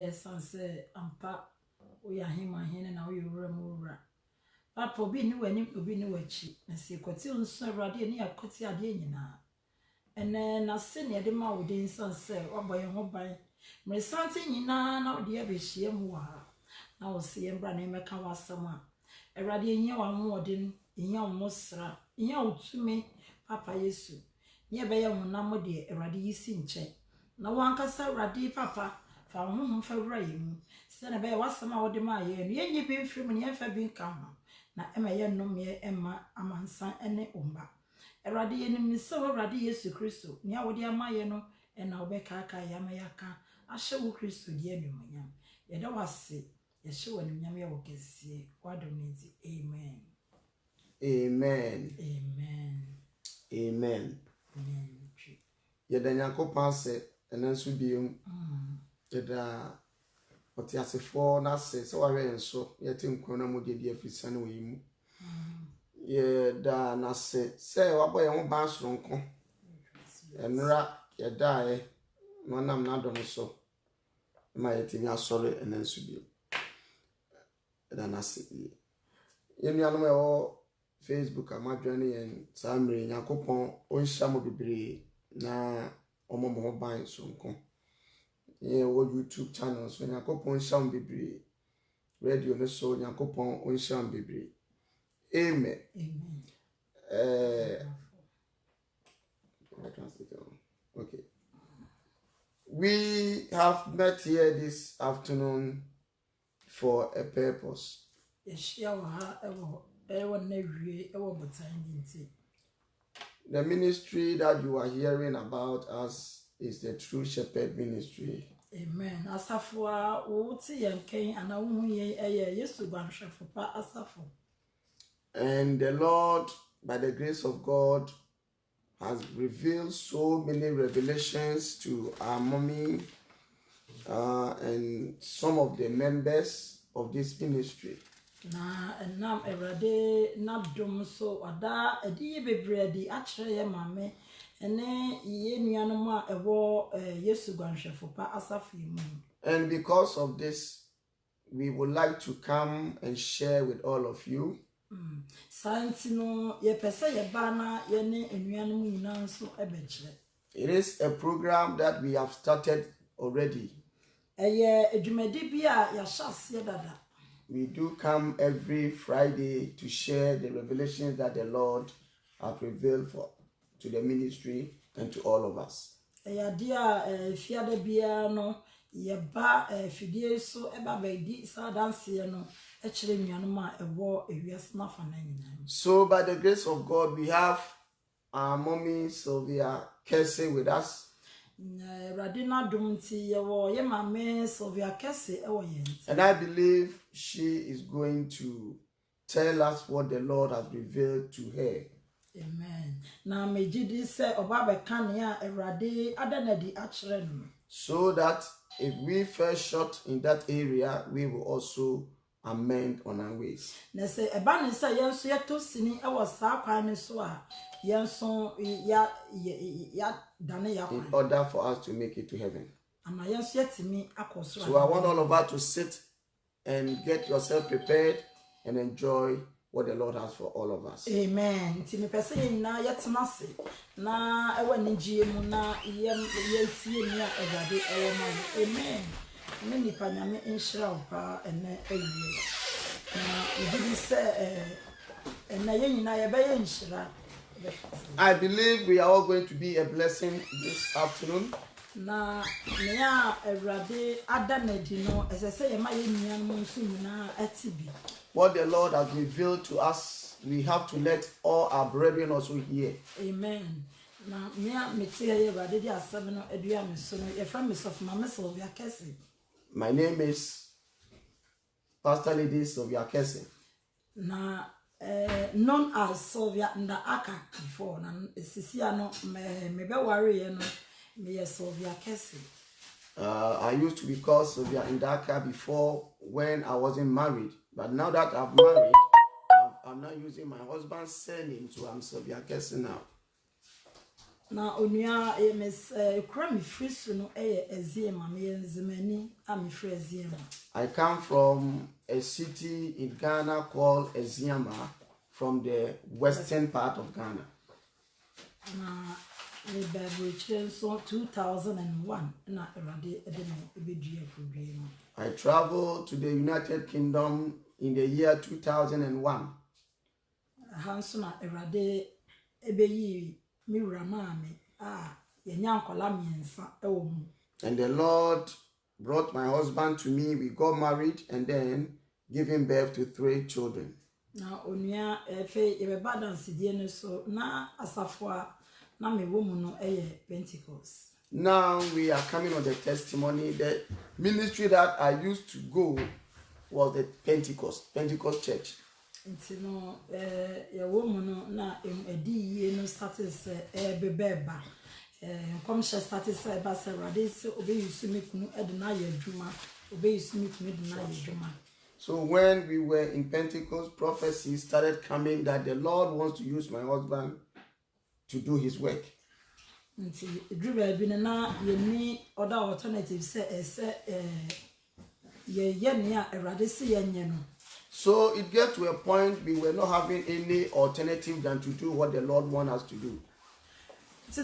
Sanse ampa we are him and hen and we remove. Papa be new and it be new chi, and see quotation so radi near Cotia Dina. And then I send ya the mouth within sunset or by your mobile. My something in now, dear be she moi. Now see and brand name a kawasama. A radi in your more than in your mosra, in your to me, Papa Yesu. Near by your number dear, a radi sin check. No one can say radi papa. For whom for rain, send a bear was some of the my and ye been from and ye been come. Na Emma yen no me Emma amansan ene umba. Erade enimi se worade Yesu Kristo. Nia wo dia maye no e na obeka aka yamayaka. Ahye wo Kristo die enumanyam. Ye da wase ye hye wo enumanyam ye wo kese. Wadomezi. Amen. Amen. Amen. Amen. Amen. Ye da Nyankopon se ene nso biom. Ye da otiasefo na se se wa hwe nso ye tinkro na modedi afisane wo yimu. Ye da na se waboye ho ban soronko. Enra ye da no nam na do no so. Ma ye timi asore ene nso biom. Da na se ye nuanom e wo Facebook amadwane yen samre Nyankopon onhia mo bebre na omomo ho ban soronko. Ye wo YouTube channel so Nyankopon onhia mo bebre. Radio no so Nyankopon onhia mo bebre. Amen. Amen. Okay. We have met here this afternoon for a purpose. The ministry that you are hearing about us is the True Shepherd Ministry. Amen. Asafo wuti yenken ana wu ye Yesu gwanhwefo pa asafo. And the Lord, by the grace of God, has revealed so many revelations to our mommy and some of the members of this ministry. Na enam erade na dom so ada edi bebre di akere ye mame ene ye nuanom a ewo Yesu gwanhwefo pa asafo mu. And because of this, we would like to come and share with all of you. It is a program that we have started already. We do come every Friday to share the revelations that the Lord has revealed to the ministry and to all of us. So by the grace of God, we have our mommy Sylvia Kese with us. And I believe she is going to tell us what the Lord has revealed to her. Amen. So that if we fell short in that area, we will also amend on our ways. In order for us to make it to heaven. So I want all of us to sit and get yourself prepared and enjoy what the Lord has for all of us. Amen. I believe we are all going to be a blessing this afternoon. What the Lord has revealed to us, we have to let all our brethren also hear. Amen. My name is Pastor Lady Sylvia Kese. Known as Sylvia Ndaka before. Sylvia Kese. I used to be called Sylvia Ndaka before when I wasn't married. But now that I've married, I'm not using my husband's surname, so I'm Sylvia Kese now. na onua miss kura mi frisu no eziema me enzimani am friziema. I come from a city in Ghana called Eziama, from the western part of Ghana. Na me Bible so 2001 na erade edeme ebedua problem. I traveled to the United Kingdom in the year 2001. Hanso na erade ebeyi mi ramame yenya nkola miensa ewo mu. And the Lord brought my husband to me. We got married and then giving birth to 3 children. Na onua efe yebeba dance die no so na asafo a na me wo mu no Pentecost. Now we are coming on the testimony. The ministry that I used to go was the Pentecost Church. Nti no ya wo mu no na edi ye no status bebeba come status ba se rade se obeyusumi kunu edna ya adwuma obeyusumi kunu edna ya adwuma. So when we were in Pentecost, prophecy started coming that the Lord wants to use my husband to do his work. Nti edruba bi na ye ni other alternative se ye ne a erade se ye nye no. So it gets to a point we were not having any alternative than to do what the Lord wants us to do. So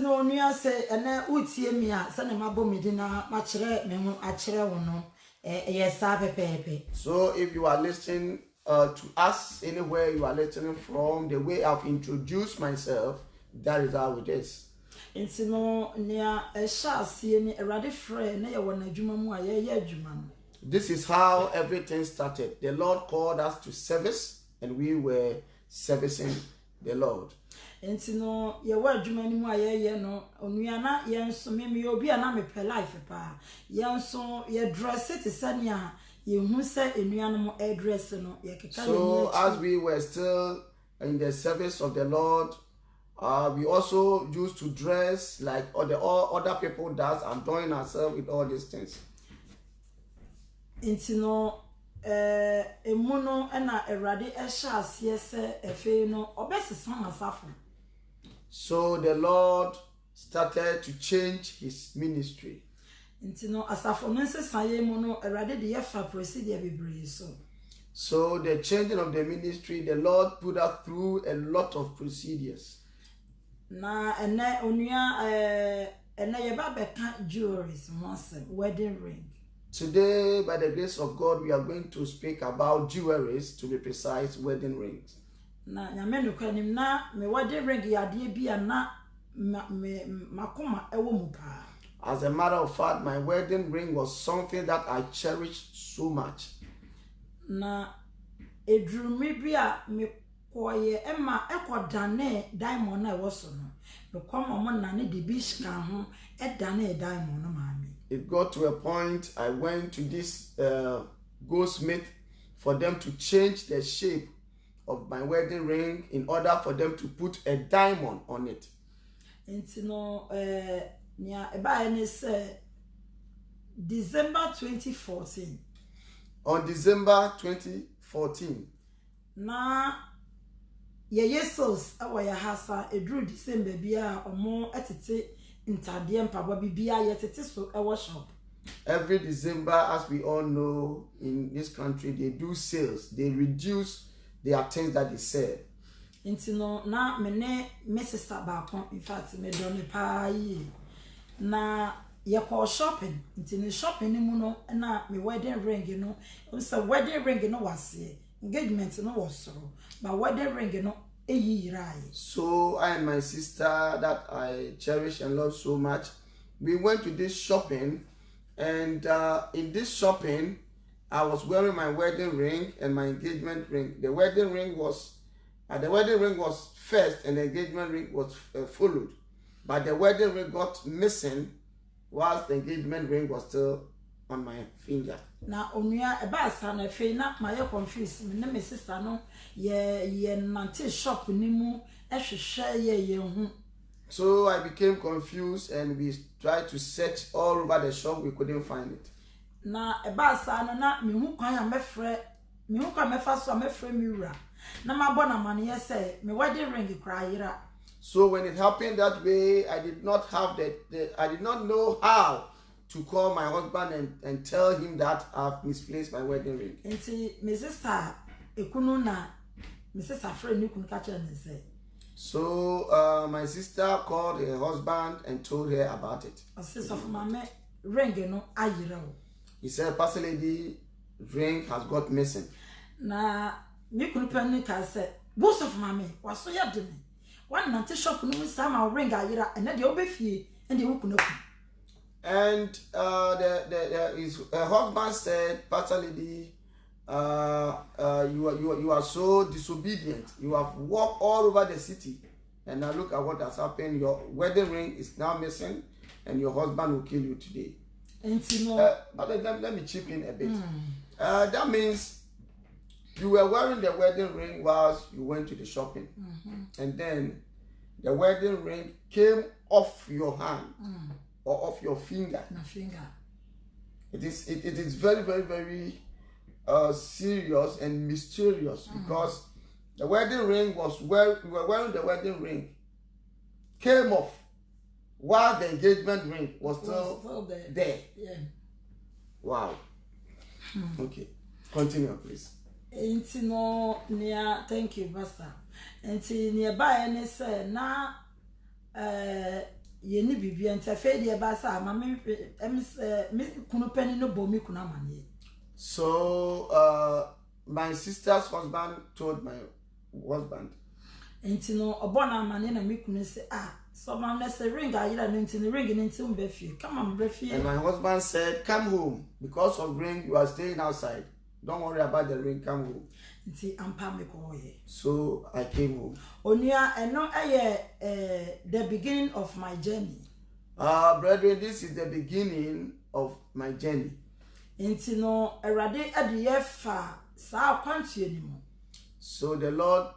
if you are listening to us anywhere you are listening from, the way I've introduced myself, that is how it is. This is how everything started. The Lord called us to service and we were servicing the Lord. No, ye were Jumani Moye, no, Oniana, yen so me obi aname per life pa. Yen so ye dress it is sanya, ye who say in animal address no, ye. So as we were still in the service of the Lord, we also used to dress like all other people does, adorn ourselves with all these things. No, emuno ena erade esha asiese efe no obese son asafo. So the Lord started to change his ministry. No, asafo no nsesaye mu no erade de yefa procedure bebre so. So the changing of the ministry, the Lord put us through a lot of procedures. Na ene onua ene yeba beka jewelries once wedding ring. Today, by the grace of God, we are going to speak about jewelries, to be precise, wedding rings. Na nyame no kwanim na me wedding ring yade bia na makoma ewo mu pa. As a matter of fact, my wedding ring was something that I cherished so much. Na edrumi bia me koye ema ekodane diamond na ewo so no. Me kwama mo na ne de bish kan ho edane diamond no maami. It got to a point I went to this goldsmith for them to change the shape of my wedding ring in order for them to put a diamond on it. No, December 2014. On December 2014. Na yesos awa ya hasa edru December bia omo etete intadie mpabo bibia yetete so ewo shop. Every December, as we all know, in this country, they do sales. They reduce their things that they sell. No, na mene me sister baako, in fact, me done pa yi. Na ye call shopping. No shopping ni mu no na me wedding ring no. It was a wedding ring no was engagement no was so. But wedding ring no So I and my sister that I cherish and love so much, we went to this shopping, and in this shopping, I was wearing my wedding ring and my engagement ring. The wedding ring was first, and the engagement ring was followed, but the wedding ring got missing, whilst the engagement ring was still on my finger. Na onua eba asa na fe na my confused me na my sister no ye nante shop ni mu ehwehwe ye hu. So I became confused and we tried to search all over the shop, we couldn't find it. Na eba asa no na me hu kwan ya mefre me hu kwan mefa so mefre mi wura na mabọ na mane ye say me wedding ring kra yira So when it happened that way, I did not have I did not know how to call my husband and tell him that I've misplaced my wedding ring. Nti me sister ekunu na me sister friend ni kunu catch and say. So my sister called her husband and told her about it. Sister of mama ring no ayira o. He said, Pastor Lady, ring has got missing. Na me kunu pen ka say, boss of mama was so yade me. One nanti shop no sama ring ayira and na de obefie and de wukuno. And his husband said, Pastor Lady, you are so disobedient. You have walked all over the city, and now look at what has happened. Your wedding ring is now missing, and your husband will kill you today. Let me chip in a bit. That means you were wearing the wedding ring whilst you went to the shopping, and then the wedding ring came off your hand or off your finger. It is very, very, very serious and mysterious because the wedding ring was where we were wearing the wedding ring came off while the engagement ring was still there. Yeah. Wow. Okay. Continue, please. Thank you, Pastor. Nearby and say na ye ni bibi enta fe de ba sa ma me kunu pani no bo mi kuna manye. So my sister's husband told my husband. Enti no obona mane na me kunu say so ma na say ring ayira no enti ring no enti umbe fie. Come on be fie. And my husband said, come home, because of ring you are staying outside. Don't worry about the ring, come home. So I came home. Onia eno the beginning of my journey. Brethren, this is the beginning of my journey. Inti no erade adiye fa sa kwantie ni mo. So the Lord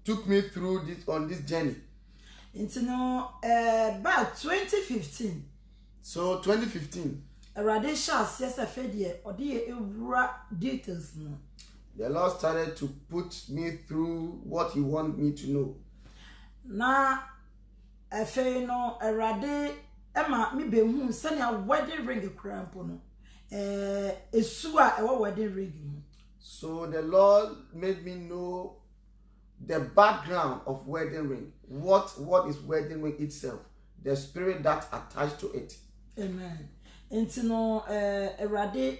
took me through on this journey. Inti no back 2015. So 2015. Erade shas yes afedie odi ewura details no. The Lord started to put me through what He wanted me to know. Na efe no erade ema mi be hu sani a wedding ring krampo no. Esu a ewa wedding ring mu. So the Lord made me know the background of wedding ring. What is wedding ring itself? The spirit that attached to it. Amen. Enti no erade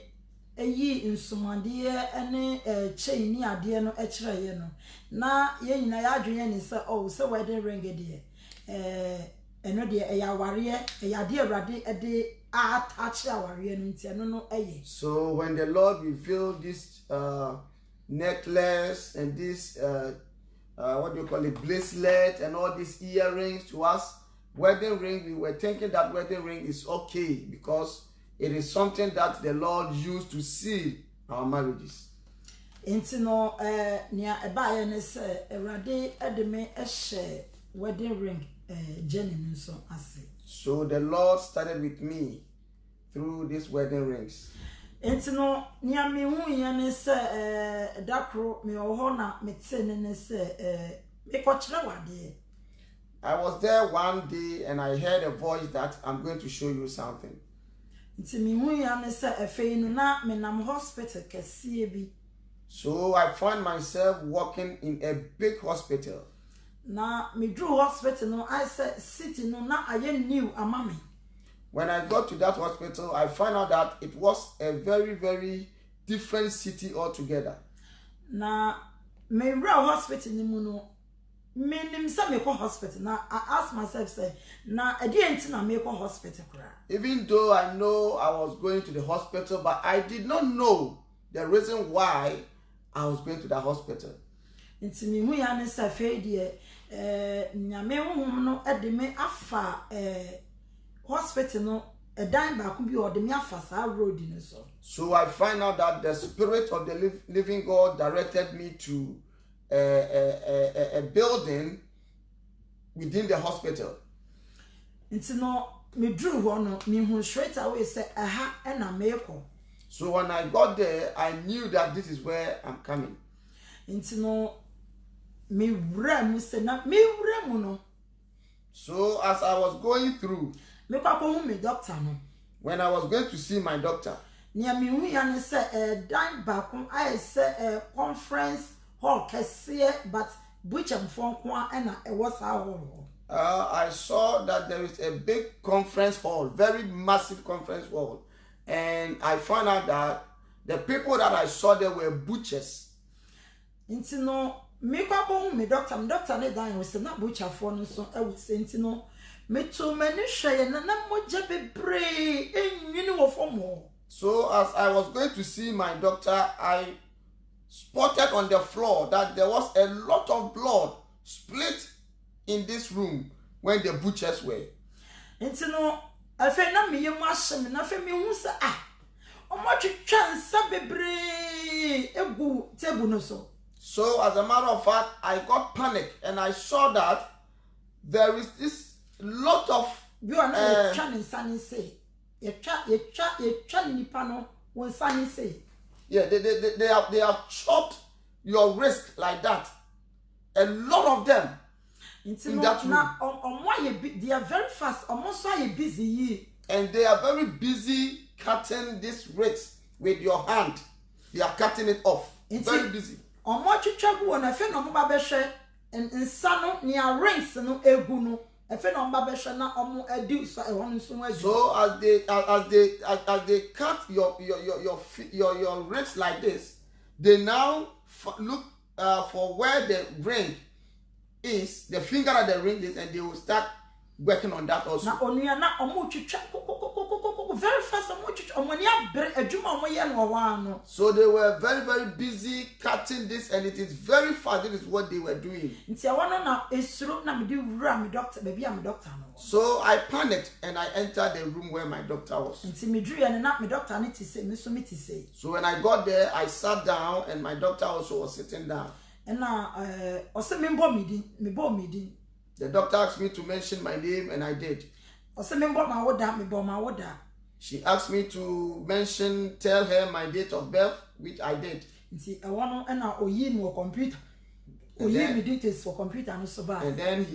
eyi nsumade ene chain ni ade no ekireye no na ye nyina ya adwene ni se se wedding ring de eno de eyaware eyade erade ede attach aware no nti eno no eye. So when the Lord revealed this necklace and this what do you call it, bracelet and all these earrings to us, wedding ring, we were thinking that wedding ring is okay because it is something that the Lord used to seal our marriages. Enti no nia eba ye ne se erade edeme ehye wedding ring journey nso ase. So the Lord started with me through these wedding rings. Enti no nia me hu ye ne se dakro me oho na me tene ne se me kwachira wade. I was there one day and I heard a voice that I'm going to show you something. So I found myself walking in a big hospital. Na me drew hospital no I said city no na aye new amami. When I got to that hospital, I found out that it was a very, very different city altogether. Na me real hospital ni mu no menim say me go hospital na I ask myself say na edi enti na me go hospital kra. Even though I know I was going to the hospital, but I did not know the reason why I was going to the hospital. Enti me hu ya ne say fe de nyame honhom no ede me afa hospital no edan ba ku bi o de me afa sa road ni so. So I find out that the spirit of the living God directed me to a building within the hospital. Enti no me drew one me hu straight away say aha e na me ko. So when I got there, I knew that this is where I'm coming. Enti no me wura se na me wura mu no. So as I was going through, Me kwa ko hu me doctor no. when I was going to see my doctor, Nia me hu ya ne se dan ba ko I say conference hall kese but buchem fon ko na e was hall. I saw that there is a big conference hall, very massive conference hall, and I found out that the people that I saw there were butchers. Inti no me kwa ko hu me doctor ne dan was na butcher for no so e was inti no me to mani hwe na moja bebre enwini wo fomo. So as I was going to see my doctor, I spotted on the floor that there was a lot of blood split in this room when the butchers were. Inti no afa na me yemu ahye na afa me hu se omo twetwa nsa bebre egu table no so. So as a matter of fact, I got panicked and I saw that there is this lot of You are not trying to say. You try nipa no won sani say. Yeah, they have chopped your wrist like that. A lot of them in that room. Now, they are very fast. Almost why you busy. And they are very busy cutting this wrist with your hand. They are cutting it off. Very busy. Omo twetwa go na fe no mo ba be hwe nsa no ne a rings no egu no efe no mo ba be hwe na omo adi so e won so adu. So as they cut your wrist like this, they now look for where the ring is, the finger at the ring is, and they will start working on that also. Na onua na omo twetwa very fast omo twetwa omo ne abre adwuma omo ye no wa no. So they were very, very busy cutting this, and it is very fast. This is what they were doing. Nti awono na esuro na me di wura me doctor baby am doctor no. So I panicked and I entered the room where my doctor was. Nti me dru ya na me doctor ne ti say me so me ti say. So when I got there, I sat down and my doctor also was sitting down. And na ose me bo me din. The doctor asked me to mention my name and I did. Ose me bo ma woda. She asked me to tell her my date of birth, which I did. Nti ewono na oyi no computer. Oyi me details for computer no so ba. And then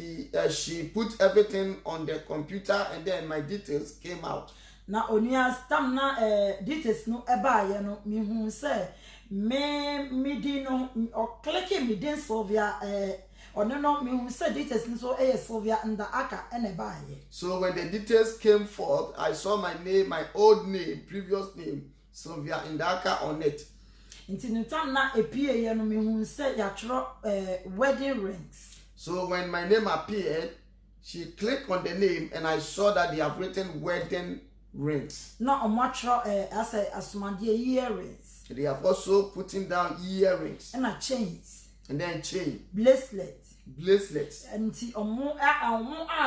she put everything on the computer and then my details came out. Na onua stam na details no eba ye no me hu say me di no o click me din Sylvia ono no me hu say details no so Sylvia nda aka ene ba ye. So when the details came forth, I saw my name, my old name, previous name, Sylvia Ndaka on it. Nti nutam na epie ye no me hu say ya tro wedding rings. So when my name appeared, she clicked on the name and I saw that they have written wedding rings. Na omwatro as asumade earrings. They have also putting down earrings. And chains. And then chain. Bracelets. And omo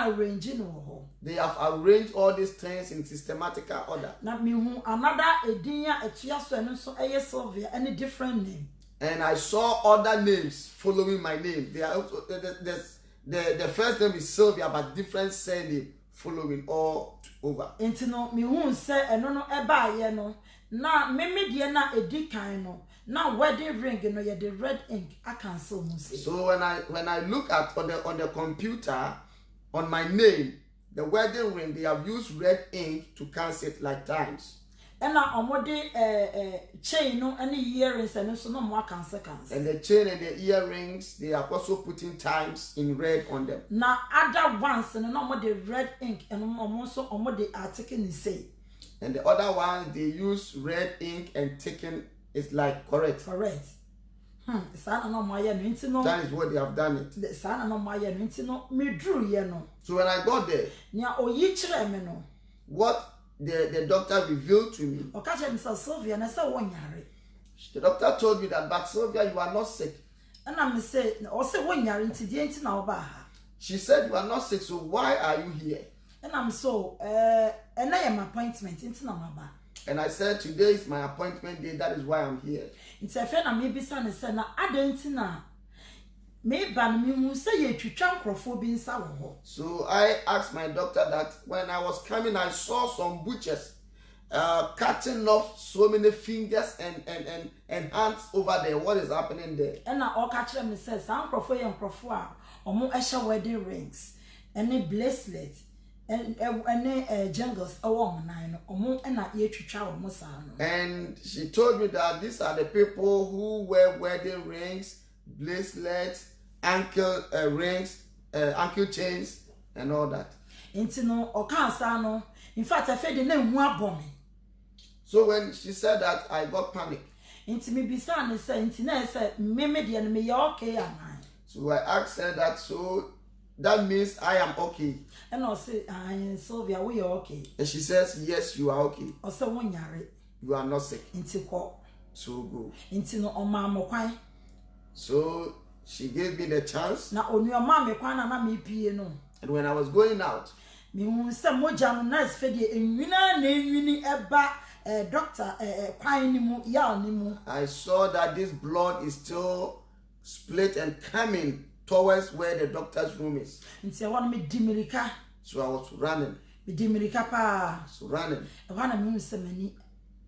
arranging ho. They have arranged all these things in systematical order. Na me hu another edinya etua so eno so Sylvia any different name. And I saw other names following my name. They are also the first name is Sylvia, but different surname following all over. Enti no me hu say eno no eba ye no na me die na edi kan no na wedding ring no ye the red ink I cancel mu say. So when I look at on the computer on my name, the wedding ring, they have used red ink to cancel it like times. And na omode chain no any earrings and so no more cancel. And the chain and the earrings, they are also putting times in red on them. Na other ones and no omode red ink and also omode article ni say. And the other ones, they use red ink and taken it's like correct. Correct. That is what they have done it. So when I got there, what the doctor revealed to me, the doctor told me that, but Sylvia, you are not sick. And I'm saying, she said you are not sick, so why are you here? And I'm so, and I am appointment into Namaba. And I said, today is my appointment day, that is why I'm here. It's a friend, maybe son and son, I don't know. Maybe I say you to So I asked my doctor that when I was coming, I saw some butchers cutting off so many fingers and hands over there. What is happening there? And now all catch them says, "I'm crofo and crofo, or more extra wedding rings, any bracelets, and any jungles, a woman, or more and not yet to travel Mosano." And she told me that these are the people who wear wedding rings, bracelets, ankle rings, ankle chains, and all that. Intino or Kansano. In fact, I fed the name one bomb. So when she said that, I got panic. Into me beside and said, Intina said, Mimedy and me okay, and I. So I asked her that, so that means I am okay. And I say, I and Sylvia, we are okay. And she says, yes, you are okay. Or someone yari. You are not sick. Into call. So good. Into no on mamma quine. So she gave me the chance. Now on your mammy quine and me piano. And when I was going out, me who some more jam nice feddy and winner name eba doctor quine ya nimu. I saw that this blood is still split and coming towards where the doctor's room is. Into one me dimirika. So I was running. Me dimirika pa. So running. I want to move some many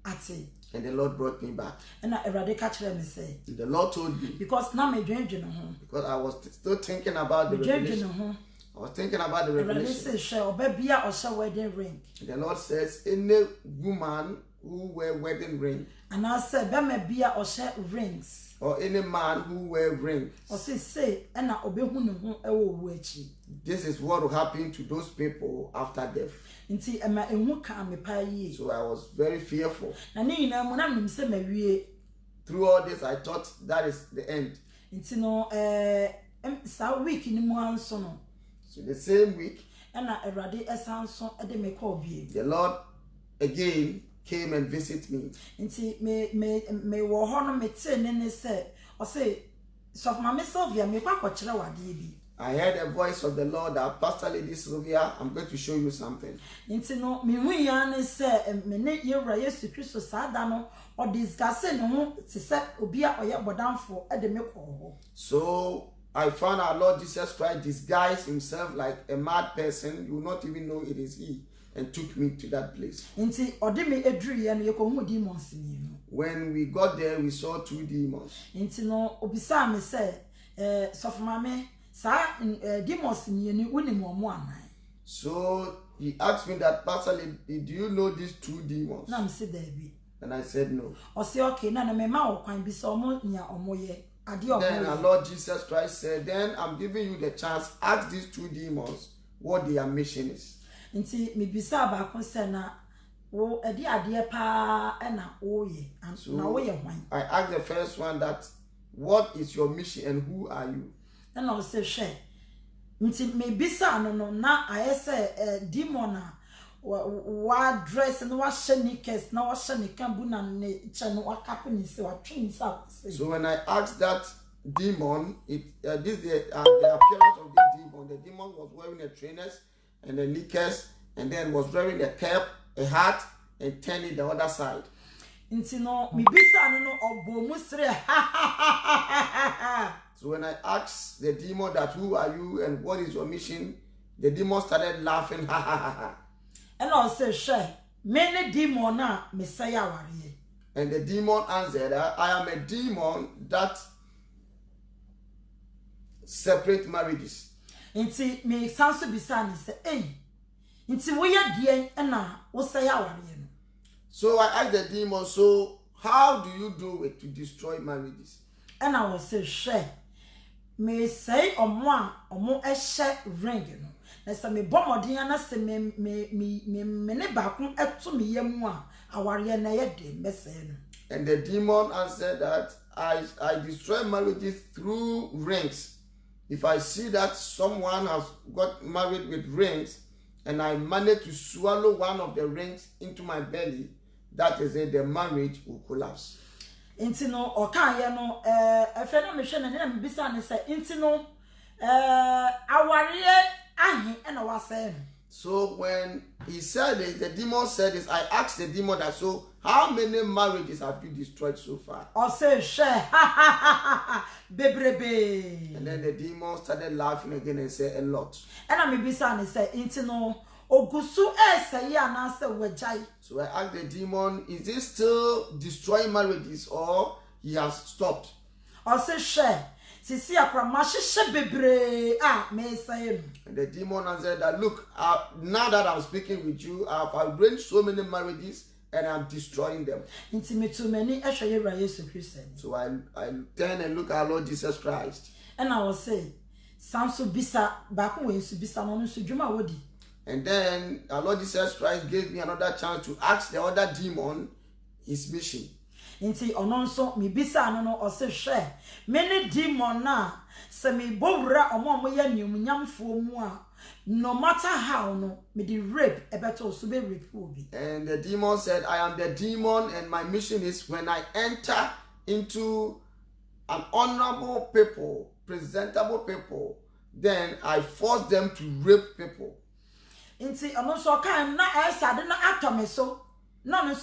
at it. And the Lord brought me back. And I already catch them and say. The Lord told me. Because now me drinking home. Because I was still thinking about the revelation. I was thinking about the revelation. The Lord says, any woman who wear wedding ring. And I said, "Bema bia or share rings." Or any man who wear rings. Or say, and I obey who this is what will happen to those people after death. So I was very fearful. Through all this, I thought that is the end. So the same week, the Lord again came and visited me. I heard a voice of the Lord that, Pastor Lady Sylvia, I'm going to show you something. So I found our Lord Jesus Christ disguised himself like a mad person. You will not even know it is he. And took me to that place. When we got there, we saw 2 demons. So he asked me that, Pastor, do you know these 2 demons? And I said no. Then our Lord Jesus Christ said, then I'm giving you the chance, ask these 2 demons what their mission is. So I asked the first one that, what is your mission and who are you? And I say, share. Maybe no, now I say demon. What dress and what sneakers, now what sneakers, what happened is what twins up. So when I asked that demon, this the appearance of this demon. The demon was wearing a trainers and the knickers, and then was wearing a cap, a hat, and turning the other side. So when I asked the demon that, who are you and what is your mission, the demon started laughing, ha ha ha ha. And I said, "Sure, many demon now, Messiah warrior." And the demon answered, I am a demon that separate marriages. Inti me sounds to be son say, "Hey, inti we are dear and now what say our warrior." So I asked the demon, so how do you do it to destroy marriages? And I was say, "Sure, me say omo a share ring." Nessa me bomodi ana se me ne ba kun eto me yemu a aware na ye de mese no. And the demon answered that I destroy marriages through rings. If I see that someone has got married with rings and I manage to swallow one of the rings into my belly, that is it, the marriage will collapse. Inti no okan ye no efe na me hwe na na me bisa ne say inti no aware so when he said it, the demon said this, I asked the demon that, so how many marriages have you destroyed so far? I said, share. Bebrebe. And then the demon started laughing again and said, a lot. And I may be saying, say, into no, ogusu ese ya na se wejai. So I asked the demon, is he still destroying marriages or he has stopped? O se hwe sisi akra ma hwehwe bebre me say. And the demon answered that, look, now that I'm speaking with you, I've arranged so many marriages and I'm destroying them. So I turn and look at Lord Jesus Christ. And I will say, and then our Lord Jesus Christ gave me another chance to ask the other demon his mission. Inti ononso mi bisa no o se hwe many demon na se mi bowura omo ye nyumnyamfo mu a no matter how no me the rape ebeto so be rape obi. And the demon said, I am the demon and my mission is when I enter into an honorable people, presentable people, then I force them to rape people. Inti ononso kan na esa de na atome so. No, I was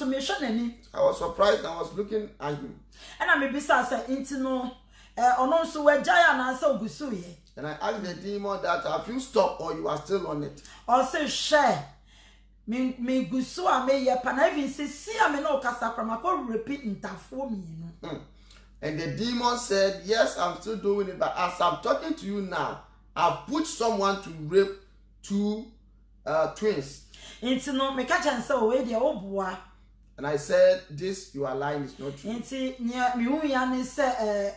surprised. I was looking at him. And I may be say, into no, on so where giant and so gusuye. And I asked the demon that have you stopped or you are still on it? Or say, share me gusua may ye pan even see I may no casacramaco repeating that for me. And the demon said, yes, I'm still doing it, but as I'm talking to you now, I've put someone to rape 2 twins. Inti no me catch and so we dey obua. And I said, this you are lying, it's not true. Inti me hu ya ni say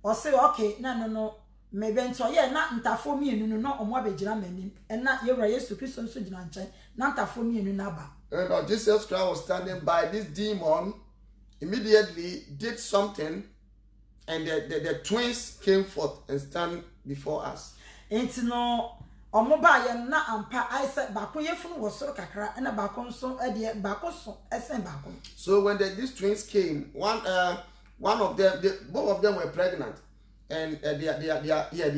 o say okay no me bento ye na ntafo mienu no omo abegina manim and na yewra Yesu Kristo nso gina nchen na ntafo mienu na ba. And Jesus Christ was standing by. This demon immediately did something and the twins came forth and stand before us. Inti no omoba ye na ampa I said bako yefunu wo soro kakra na bako nso de bako so esen bako. So when these twins came, one of them, both of them were pregnant, and they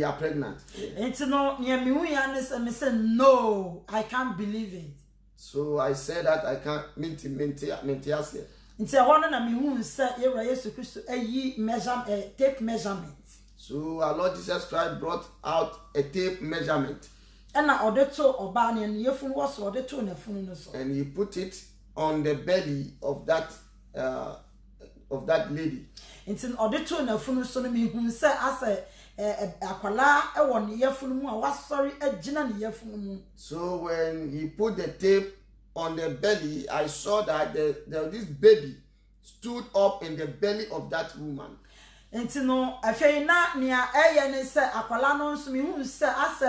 are pregnant. It's no near me me say no, I can't believe it. So I said that I can't minti. It's a one na me hu say yewra Yesu Kristo tape measurement. So our Lord Jesus Christ brought out a tape measurement. And he put it on the belly of that lady. It's an auditor na funu so me hu say as akwala e won yefunu mu a wasori agina ne yefunu mu. So when he put the tape on the belly, I saw that this baby stood up in the belly of that woman. Enti no afei na nia eye ne se akwala no nso me hu se ase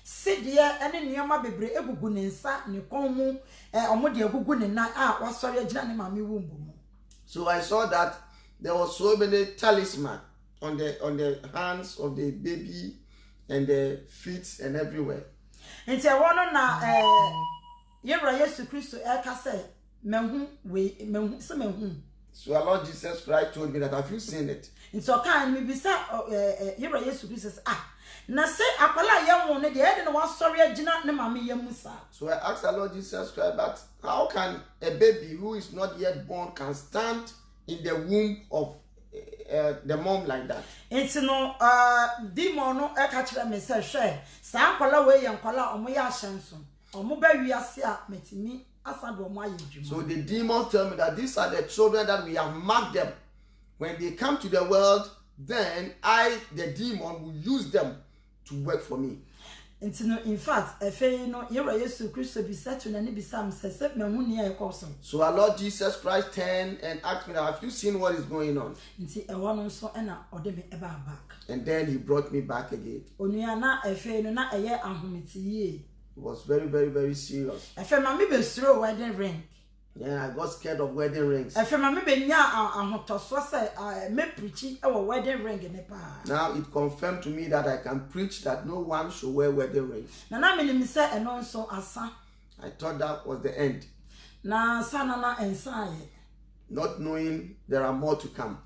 sidie ene nioma bebre egugu ne nsa ne kon mu omo de egugu ne na wasori agina ne mame wumbu mu. So I saw that there was so many talisman on the hands of the baby and the feet and everywhere. Enti e wono na yewra Yesu Kristo ka se mehu se mehu. So our Lord Jesus Christ told me that, have you seen it? It's okay, me bisa yewra Yesu Kristo says na say akwala ye won ne de e de no wasori agina ne mame ye musa. So I asked our Lord Jesus Christ, but how can a baby who is not yet born can stand in the womb of the mom like that? It's no demon no e ka kire me say hwe sa akwala we ye nkwala omo ye ahyenso omo ba wiase a metimi. So the demons tell me that these are the children that we have marked them. When they come to the world, then I, the demon, will use them to work for me. In fact, so our Lord Jesus Christ turned and asked me, have you seen what is going on? And then he brought me back again. It was very, very, very serious. Wedding ring. Yeah, I got scared of wedding rings. Now it confirmed to me that I can preach that no one should wear wedding rings. I thought that was the end. Not knowing there are more to come.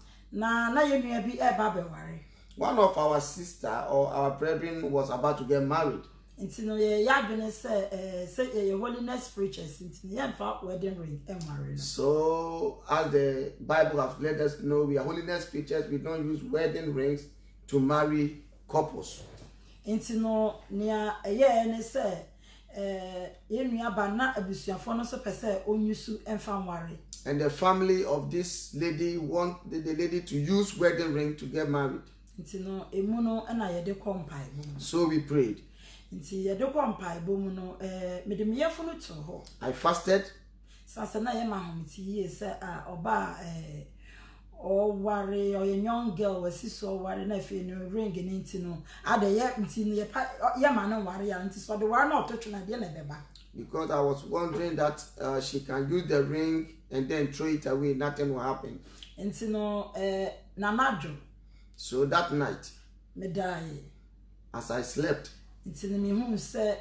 One of our sister or our brethren was about to get married. Holiness preachers wedding ring and marriage. So as the Bible has let us know, we are holiness preachers. We don't use wedding rings to marry couples. yenua ba na abusuafo no so pese onyusu emfa nware. And the family of this lady want the lady to use wedding ring to get married. Nti no emu no na yede kompai bo. So we prayed. Nti yede kompai bo mu no mede meyefo no to ho. I fasted. Sasa na ye ma homti ye se oba or worry or a young girl was so worry na fe no ring ni nti no ade ye nti no ye ma no worry nti so the one not touch na de na beba. Because I was wondering that she can use the ring and then throw it away, nothing will happen. Nti no na madjo. So that night, me die. as I slept, Nti no me hu se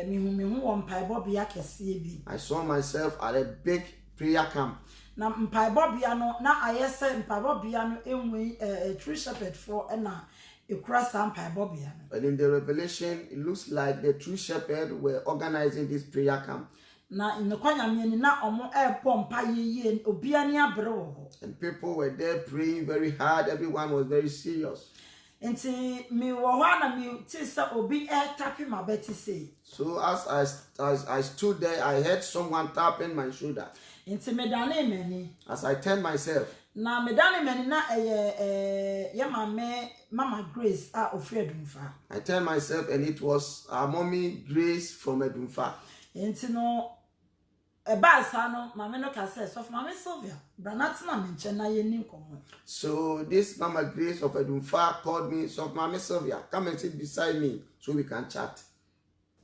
me hu won paibo bia kese bi. I saw myself at a big prayer camp. Na mpaibo bia no na ayese mpaibo bia no enwe true shepherd for na ekura sa mpaibo bia no. And in the revelation, it looks like the true shepherd were organizing this prayer camp. Na inokwanya mieni na omo pompa yeye obi ani abere wo ho. And people were there praying very hard. Everyone was very serious. Nti mi wo ho na mi ti se obi tapping my beti say. So as I stood there, I heard someone tapping my shoulder. Nti me dane meni. As I turned myself, Na me dane meni na ye mama Grace ofre Adumfa. I turned myself and it was our mommy Grace from Adumfa. Nti no Ebasa no mama no ka say so mama Sylvia branat na me nche na ye ni komo. So this Mama Grace of Adumfa called me, so Mama Sylvia, come and sit beside me so we can chat.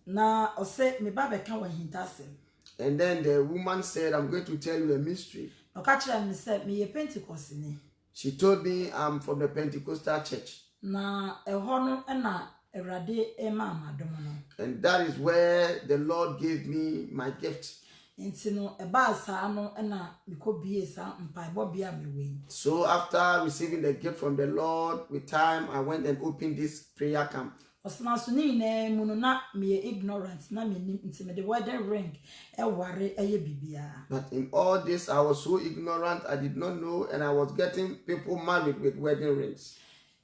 Na o say me ba be ka wa hintasem. And then the woman said, I'm going to tell you a mystery. O ka kire me say me ye Pentecost ni. She told me I'm from the Pentecostal church. Na eho no na Erade mama domo no. And that is where the Lord gave me my gift. Nti no ebasa no na bikobie sa mpaibo bia mewe. So after receiving the gift from the Lord, with time I went and opened this prayer camp. Osna so ni na mu no na me ignorant na me nti me the wedding ring ware bibia. But in all this I was so ignorant, I did not know, and I was getting people married with wedding rings.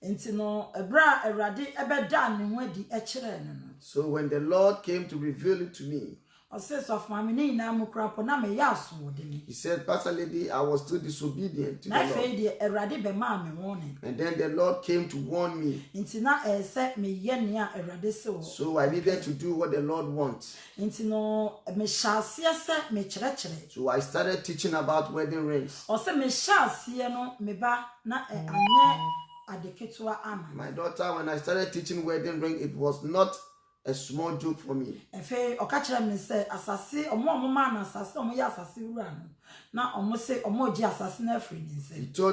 Nti no ebra Erade ebeda ne ho adi kire no. So when the Lord came to reveal it to me, He said, Pastor Lady, I was still disobedient to the Lord. And then the Lord came to warn me. So I needed to do what the Lord wants. So I started teaching about wedding rings. My daughter, when I started teaching wedding ring, it was not a small joke for me. He told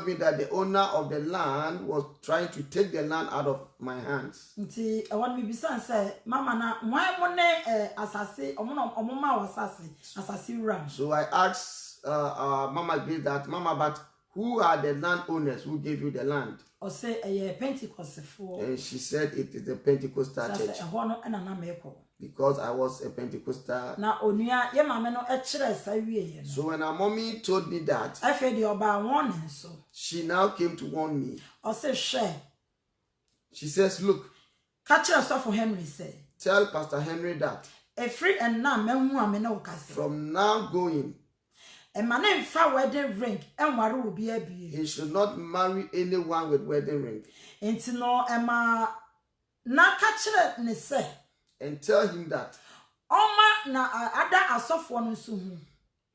me that the owner of the land was trying to take the land out of my hands. So I asked Mama Grace that, Mama, but who are the landowners who gave you the land? And she said it is the Pentecostal church. Because I was a Pentecostal. So when our mommy told me that, she now came to warn me. She says, look, tell Pastor Henry that from now going, he should not marry anyone with wedding ring. And tell him that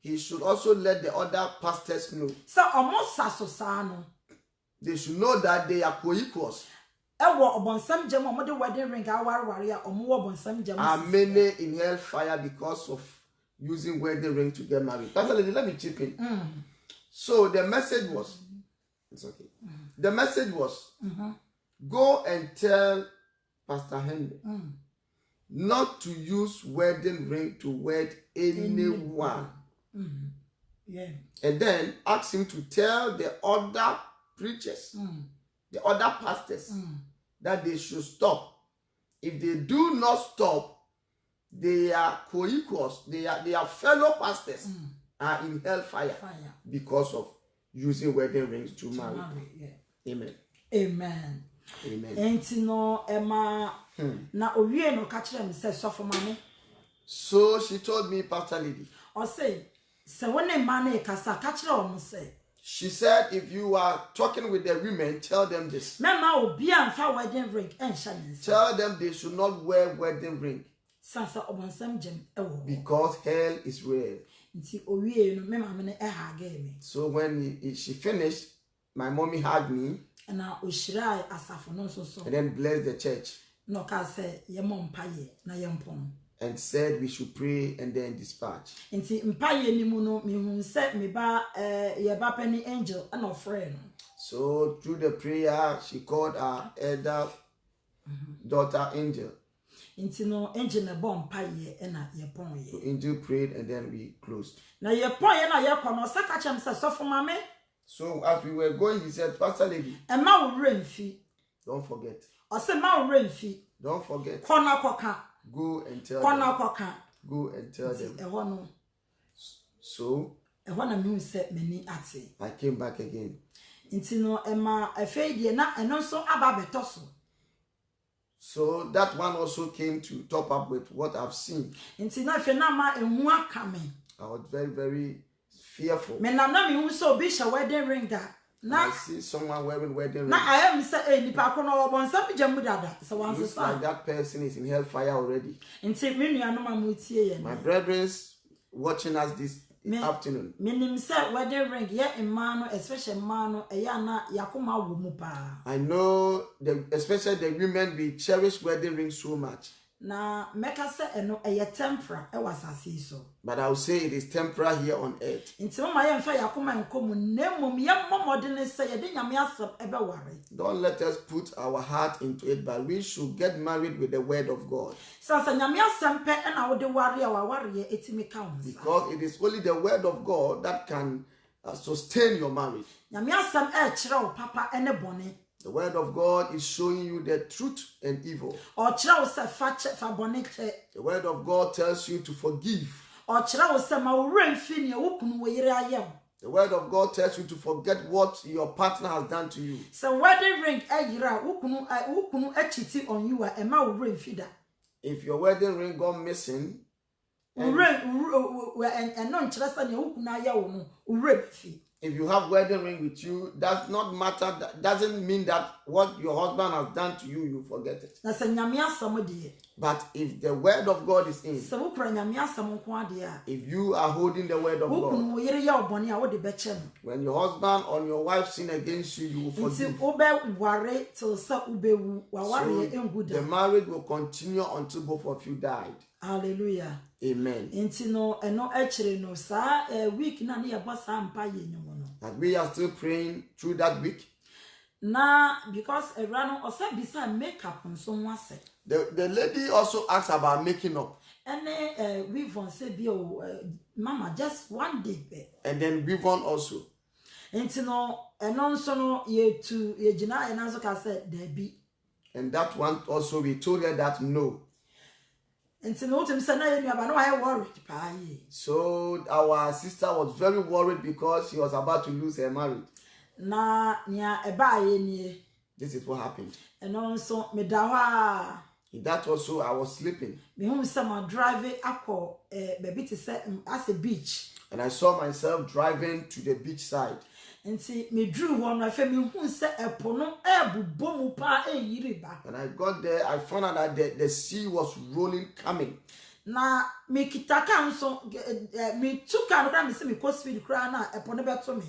he should also let the other pastors know. They should know that they are co-equals. Are many in hellfire because of using wedding ring to get married. Pastor Lady, let me chip in. So the message was, it's okay. The message was, go and tell Pastor Henry not to use wedding ring to wed anyone. Yeah. And then ask him to tell the other preachers, the other pastors, that they should stop. If they do not stop, they are co-equals, they are fellow pastors, are in hellfire because of using wedding rings to marry. Amen. Amen. Amen. Enti no Emma na owie no ka kire me say sofo mame So she told me, Pastor Lady. Or say, so when a man kasa catch on say. She said, if you are talking with the women, tell them this. Mama will be on for wedding ring and shining. Tell them they should not wear wedding ring. Sansa on some gem. Because hell is real. So when she finished, my mommy hugged me. And now Ushirai Asafo so. And then blessed the church. No can say Yamon Paye, na Yampon. And said we should pray and then dispatch. Inti Mpaye ni muno mi hun set me ba yeba penny angel and no friend. So through the prayer, she called our elder daughter Angel. Inti no angel na bon paye na yepon ye. So Angel prayed and then we closed. Na yepon ye na yekon no saka chem se so for mame. So as we were going, he said, Pastor Lady, e ma wo remfi. don't forget. O se ma wo remfi. Don't forget. Kona koka. Go and tell Kona them. koka. Go and tell them. E ho no. So E ho na mi se meni ate. I came back again. Inti no e ma afei die na eno so aba betoso. So that one also came to top up with what I've seen. Inti na afei na ma ehu aka me. I was very, very fearful. Me na mi hu so bi sha wedding ring da. I see someone wearing wedding ring. Na I am say nipa ko no obon sa bijamu dada. So wan Looks like that person is in hellfire already. Inti me nua no ma mutie ye. My brothers watching us this afternoon. Menim say wedding ring ye emma no especially man no e ya na yakoma wo mu pa. I know especially the women, we cherish wedding rings so much. Na meka say eno e ye tempera e wasase so. But I will say it is temporary here on earth. Inti mo ma ye mfa yakoma enkomu nemum ye momode ne say ye de nyame asem e be ware. Don't let us put our heart into it, but we should get married with the word of God. Sansa nyame asem pe e na wo de ware a ware ye etimi ka won. Because it is only the word of God that can sustain your marriage. Nyame asem e kire wo papa ene bone. The word of God is showing you the truth and evil. O kire wo se fa bone che. The word of God tells you to forgive. O kire wo se ma wo remfi ne wo kunu wo yire ayem. The word of God tells you to forget what your partner has done to you. So wedding ring ayira wo kunu achiti on you e ma wo remfi da. If your wedding ring gone missing, And no nkyeresa ne wo kunu aya wo no wo remfi. if you have wedding ring with you, does not matter. That doesn't mean that what your husband has done to you, you forget it. Na se nyame asam de. But if the word of God is in, Se wo kura nyame asam nko ade a. if you are holding the word of Wo God, kunu wo yire ya obone a wo de beche no. when your husband or your wife sin against you, you will forgive. Nti wo be ware till sa wo be wu wa ware ye So engu the da. marriage will continue until both of you died. Hallelujah. Amen. Inti no eno ekire no sa week na ne ye bossa ampa ye nyumo no. And we are still praying through that week. Na because erano osa bisa makeup nso nwase. The lady also asked about making up. Ene we von say bi o mama just one day. And then Vivon also. Inti no eno nso no ye gina ye nanso ka say there be. And that one also, we told her that no. Inti no utim say na ye nuaba no I worried pa ye. So our sister was very worried because she was about to lose her marriage. Na nia eba ye nie. This is what happened. Eno nso me da wa. That also, I was sleeping. Me hu say ma drive akọ baby to say as a beach. And I saw myself driving to the beach side. Nti me drew one na fe me hu say epo no ebubọ mu pa eyire ba. When I got there, I found out that the sea was rolling, coming. Na me kitaka nso me tuka no kra me say me ko speed kra na epo no beto me.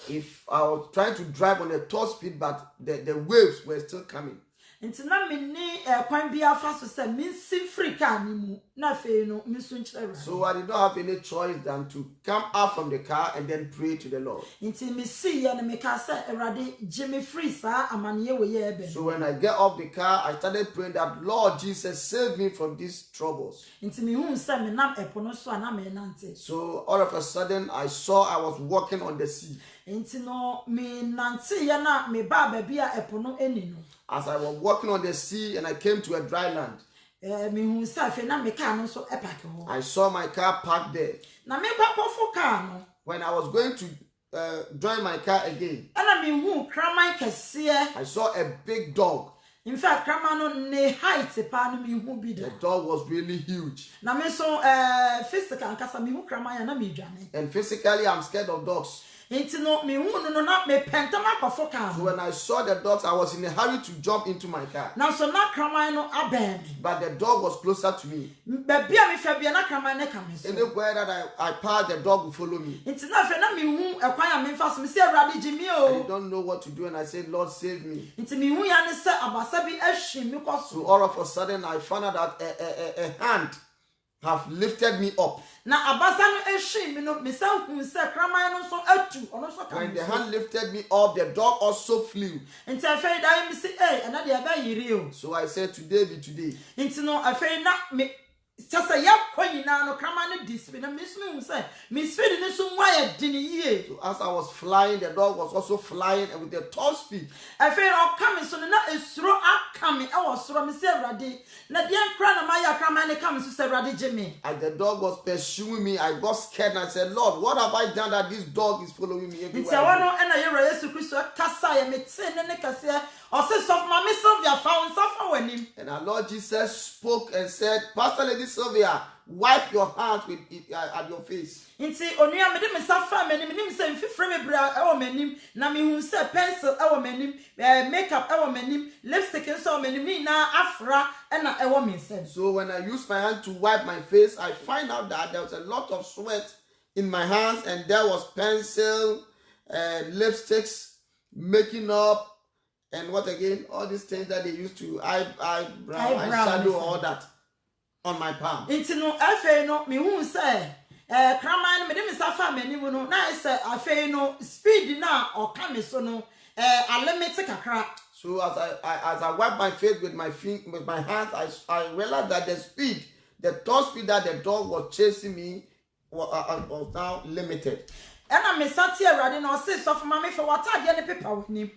If I was trying to drive on a top speed, but the waves were still coming. Nti na me ni kwan bia fa so say me si free car ni mu na fe no me so nkyere. So I did not have any choice than to come out from the car and then pray to the Lord. Nti me see ya na me ka say erade Jimmy free sa amaniye we ye ebe. So when I get off the car, I started praying that, Lord Jesus, save me from these troubles. Nti me hu say me nam epo no so na me nante. So all of a sudden, I saw I was walking on the sea. Nti no me nante ya na me ba bia epo no eni no. As I was walking on the sea and I came to a dry land, me hu say fe na me car no so epark ho. I saw my car parked there. Na me kwakofo car no. When I was going to join my car again, Ana me hu kraman kese. I saw a big dog. In fact, Kramano ne height pan me who be The there. dog was really huge. Na me so physical and kasa me who Kramaya na me dwane. And physically, I'm scared of dogs. Inti no me who no not me pentama kofo ka. So when I saw the dogs, I was in a hurry to jump into my car. Na so na Kramaya no abend. But the dog was closer to me. Baby a me fa bia na Kramaya ne ka me so. Anywhere that I passed, the dog would follow me. Inti na fe na me hu ekwan ya me fa so me se Awurade gi me I o. don't know what to do, and I said, Lord, save me. Inti me hu ya ne se abasa bi ahwe me So koso. all of a sudden, I found out that a hand have lifted me up. Na abasa no ahwe me no me se hu se Kramaya no so atu ono so ka. When the hand lifted me up, the dog also flew. Inti afei da me se na de aba yiri o. So I said, today be today. Inti no afei na me sasa ya kwanyina no Kramaya no dispe na me so me say me speed ni so nwa ya dini yie. So as I was flying, the dog was also flying and with a top speed. Afei o come so na esuro akame e wo soro me say Awurade na de nkra na ma ya Kramaya ne come so say Awurade gi me. As the dog was pursuing me, I got scared and I said, Lord, what have I done that this dog is following me Nti everywhere? I go?" wono na yewra Yesu Kristo kasa ya mete ne kase o se sof ma me Sylvia found suffer wanim. And our Lord Jesus spoke and said, Pastor Lady Sylvia, wipe your hands with it, at your face. Nti onua me de me safa manim nim se mfifre me bra e wo manim na me hu se pencil e wo manim makeup e wo manim lipstick so wo manim ni na afra e na e wo me nsem. So when I used my hand to wipe my face, I find out that there was a lot of sweat in my hands, and there was pencil, lipsticks, making up, and what again? All these things that they used to eyebrow, eyeshadow, all that on my palm. Nti no afei no me hu se Kramaya no me de me safa manim no na se afei no speed na o ka me so no a limit kakra. So as I wiped my face with my hands, I realized that the top speed that the dog was chasing me was now limited. Ena me sati Awurade na o se sof ma me fa watade ne paper woni.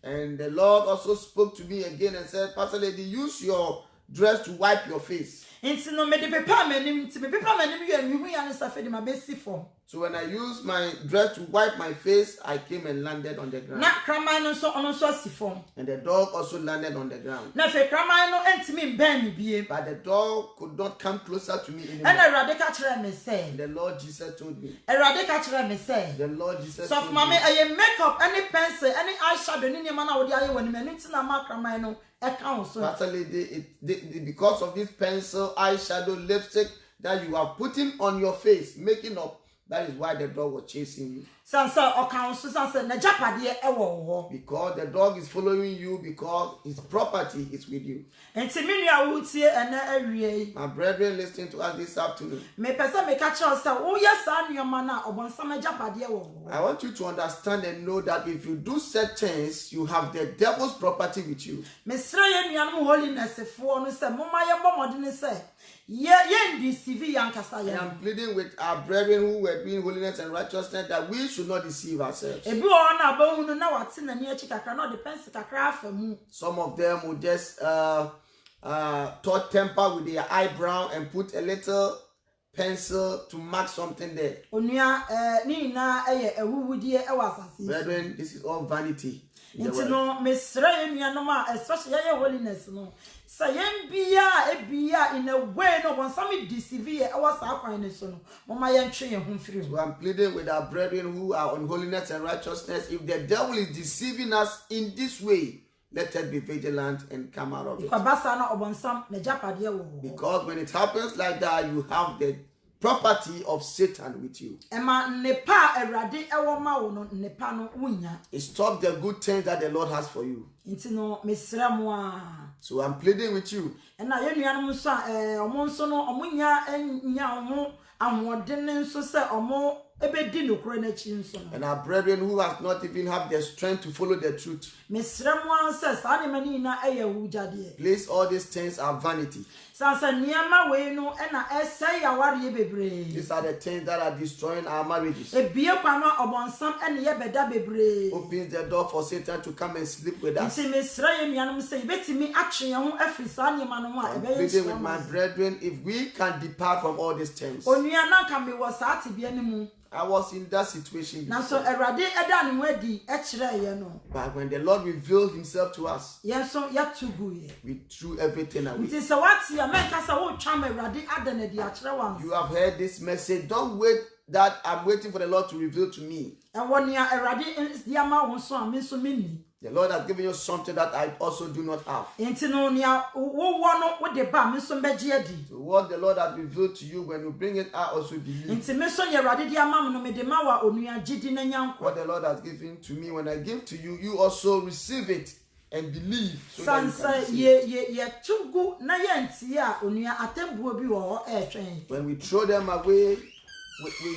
And the Lord also spoke to me again and said, Pastor Lady, use your dress to wipe your face. Inti no me de paper manim ti me paper manim ye mi hu ya ne safe de ma be si form. So when I used my dress to wipe my face, I came and landed on the ground. Na Kramaya no so ono so si form. And the dog also landed on the ground. Na fe Kramaya no entimi ben mi bie. But the dog could not come closer to me And anymore. Awurade ka kire me say. And the Lord Jesus told me. Awurade ka kire me say. The Lord Jesus So told mama me. aye makeup any pencil any eyeshadow ni nyama na wo de aye woni manu ti na ma Kramaya no e ka so. Pastor Lady, because of this pencil, eyeshadow, lipstick that you are putting on your face, making up, that is why the dog was chasing you. Sansa o ka so sansa na japade e wo wo. Because the dog is following you because his property is with you. Enti me nua wo tie ena awie. My brethren listening to us this afternoon, Me pesa me ka kire say wo yes anuoma na obonsam japade e wo. I want you to understand and know that if you do such things, you have the devil's property with you. Me sra ye nuanum holiness fo no say moma ye bomodene say ye deceive yankasa ye. I am pleading with our brethren who were doing holiness and righteousness that we should not deceive ourselves. Ebi o na ba hunu na wate na ni achi kakra na de pencil kakra afa mu. Some of them will just touch temper with their eyebrow and put a little pencil to mark something there. Onua ni na eye ewuwudie e wasase. Brethren, this is all vanity. Nti no me sra ye nuanum a especially ye holiness no. Say ebia in a way no one some deceive ye e was akwan ne so no. Mama ye ntwe ye ho mfiri. So I'm pleading with our brethren who are on holiness and righteousness. If the devil is deceiving us in this way, let us be vigilant and come out of it. Kwabasa na obonsam na japade wo. Because when it happens like that, you have the property of Satan with you. Ema nepa Awurade e wo ma wo no nepa no wunya. Stop the good things that the Lord has for you. Nti no mesra mo a. So I'm pleading with you. Na ye nuanum so omo nso no omunya nya ho ahode ne nso se omo ebedi nokro na chi nso no. And our brethren who has not even have the strength to follow the truth. Mesra mo an se sa ne mani na eye wujade. Please, all these things are vanity. Sansa niama we no na esay yaware bebre. These are the things that are destroying our marriages. Ebie kwano obonsam ene ye beda bebre. Opens the door for Satan to come and sleep with us. Nti mesra ye nuanum se betimi atwe ye ho afri sa ne ma no a I'm ebe pleading with my brethren, if we can depart from all these things, onua na ka me wo sa atibia ne mu. I was in that situation Na so before. Erade eda ne wadi e kire ye no. But when the Lord revealed himself to us, Ye so ya tugu ye. we threw everything away. Nti se wati ya men ka sa wo twa me Erade ada na di a kire wan. You have heard this message. Don't wait that I'm waiting for the Lord to reveal to me. E woni ya Erade di ama wo so a me so menni. The Lord has given you something that I also do not have. Nti no nia wo no wo de ba me so beje adi. So what the Lord has revealed to you, when you bring it, I also believe. Nti me so ye Erade di ama no me de ma wa onua gidi na nyanko. What the Lord has given to me, when I give to you, you also receive it and believe. So that you can Sansa receive. ye tugu na ye nti a onua atembuo bi wo e twen. When we throw them away,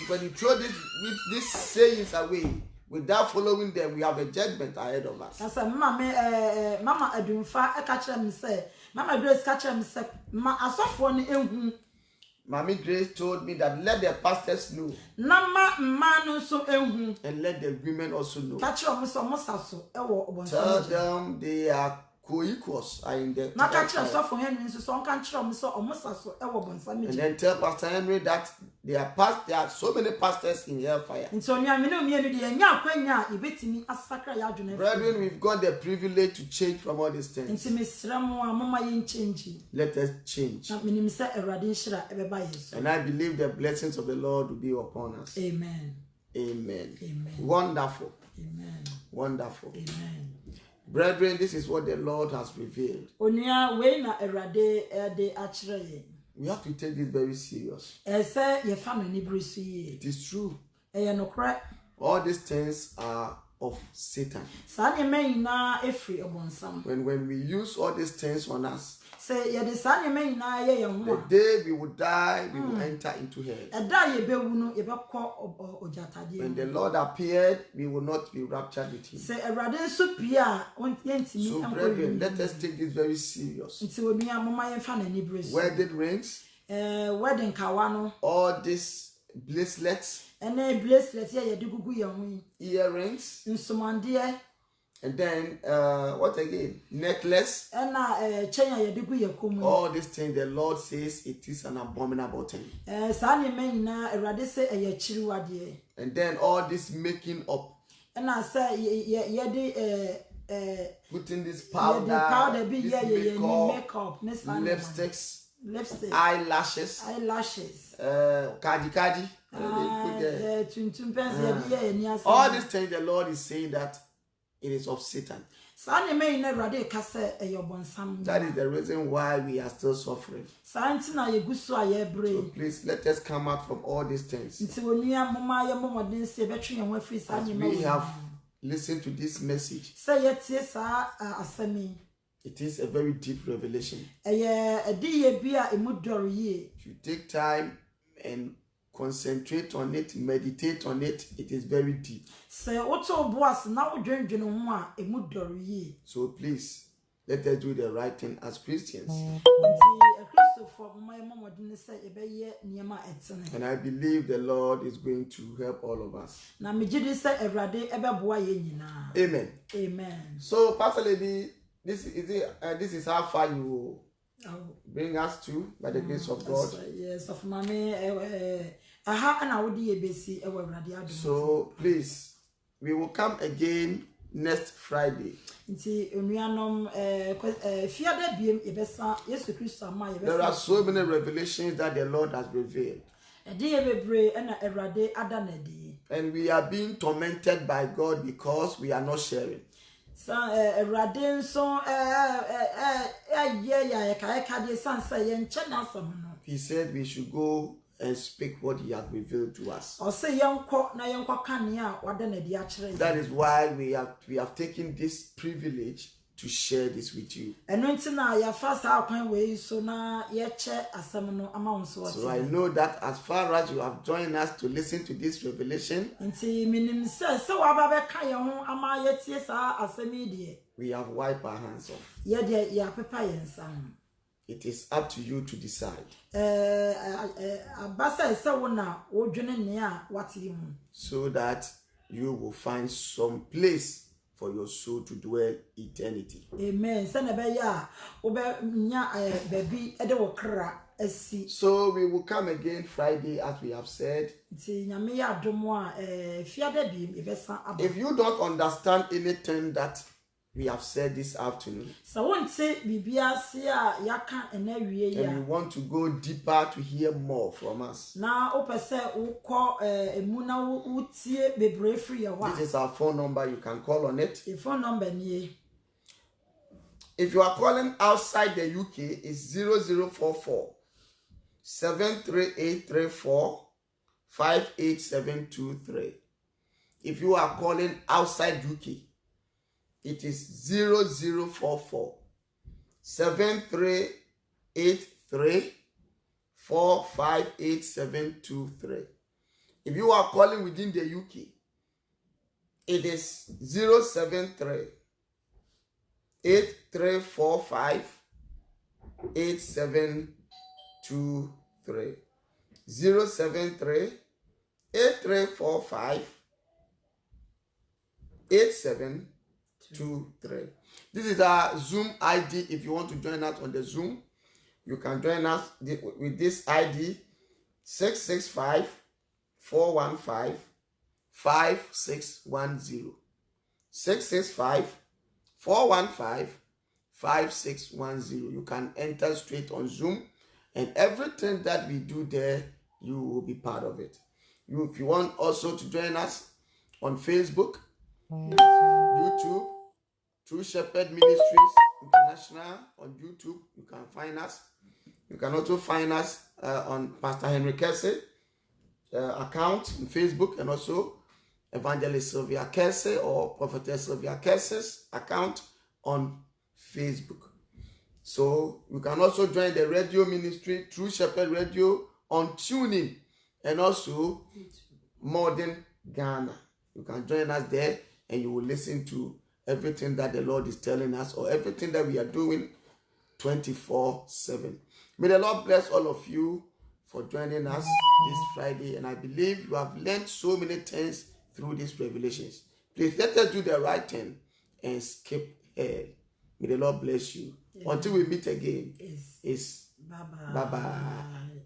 when you throw these sayings away, without following them, we have a judgment ahead of us. Asa mama adunfa e ka kire me say mama Grace ka kire me say ma asofo ne ehu Mommy Grace told me that let the pastors know na ma no so ehu and let the women also know. ka kire mo so mo saso e wo obonso. Tell them they are co-equals are in the Na ka kire sofo Henry so so kan kire mo so omo saso e wo obonso and me. then tell Pastor Henry that there are so many pastors in hellfire. Nti onua me no me no de nya akwanya e betimi asakra ya adwuna. Brethren, we've got the privilege to change from all these things. Nti me sra mo a mama ye change. Let us change. Na menim say Erade nhira e be ba yeso. And I believe the blessings of the Lord will be upon us. Amen. Amen. Amen. Wonderful. Amen. Wonderful. Amen. Brethren, this is what the Lord has revealed. Onua we na Erade e de a kire ye. We have to take this very serious. Say ye fa no ni brisu ye. It is true. Ye no kra. All these things are of Satan. Sa ne man na efri obonsam. When we use all these things on us, Say ye de sa ne man na ye ye ho the a. day we will die, we will enter into hell. Eda ye bewu no ye be kọ ojatade. When the Lord appeared, we will not be raptured with him. Say Erade nso pia on yentimi So, brethren, let us take this very serious. Nti onua mama ye fa na ni brisu. Wedding rings, Wedding kawa no. all these bracelets, Ene bracelet ye de gugu ye ho. earrings, Nsomande and then what again? Necklace. ena chenya ye de gu ye komu. All these things, the Lord says it is an abominable thing. Sa ne man na Erade say eye chiriwade. And then all this making up, Ena say ye de putting this the powder, powder be this ye makeup, makeup, lipsticks, lipstick, eyelashes, eyelashes. kaji. They put there. Tuntum pens ye de ye ni ase. All these things, the Lord is saying that it is of Satan. Sa ne man na Erade ka say eye obonsam. That is the reason why we are still suffering. Sa nti na ye guso a ye So bre. please let us come out from all these things. Nti onua mama ye momoden se betwe ye ho afri sa As ne we man. have listened to this message, Say ye tie sa asemi. it is a very deep revelation. Eye edi ye bia emudoro ye. If you take time and concentrate on it, meditate on it, it is very deep. Say oto boas na odwendwene ho a emudoro ye. So please, let us do the right thing as Christians. Nti Christopher mama ye momodin say ye be ye niema etene. And I believe the Lord is going to help all of us. Na megidi say Erade ebeboa ye nyina. Amen. Amen. So, Pastor Lady, this is how far you will bring us to by the grace of God. Yes, of mama aha na wodi ye besi e wa Erade adom. So, please, we will come again next Friday. Nti onuanom fiada biem ye besa Yesu Kristo ama ye besa. There are so many revelations that the Lord has revealed. Edi ye bebre na Erade adanadi. And we are being tormented by God because we are not sharing. Sa Erade nso ye ka de sansa ye nche na asam no. He said we should go and speak what he has revealed to us. O say yenko na yenko kanea wadanadi a kire. That is why we have taken this privilege to share this with you. Eno nti na ya fa sa akwan we so na ye che asem no ama wonso So I know that as far as you have joined us to listen to this revelation, nti minim se wa ba be ka ye ho ama ye tie sa asem die. we have wiped our hands off. Ye de ya pepa ye nsam. It is up to you to decide. Abasa se wo na wo dwene ne a wate mu. So that you will find some place for your soul to dwell eternity. Amen. Se na be ya wo be nya baby e de wo kra esi. So we will come again Friday as we have said. If you don't understand anything that we have said this afternoon, and you want to go deeper to hear more from us, this is our phone number. You can call on it. If you are calling outside the UK, it's 0044 73834 58723. If you are calling outside UK, it is 0044 73834 58723. If you are calling within the UK, it is 073 8345 8723. 073 8345 8723. This is our Zoom ID. If you want to join us on the Zoom, you can join us with this ID 665 415 5610. 665 415 5610. You can enter straight on Zoom, and everything that we do there, you will be part of it. If you want also to join us on Facebook, YouTube, True Shepherd Ministries International on YouTube, you can find us. You can also find us on Pastor Henry Kese account on Facebook, and also Evangelist Sylvia Kese or Prophetess Sylvia Kese's account on Facebook. So you can also join the radio ministry, True Shepherd Radio, on TuneIn, and also Modern Ghana. You can join us there, and you will listen to everything that the Lord is telling us, or everything that we are doing 24/7. May the Lord bless all of you for joining us this Friday, and I believe you have learned so many things through these revelations. Please let us do the right thing and skip ahead. May the Lord bless you. Until we meet again. Bye-bye. Bye-bye.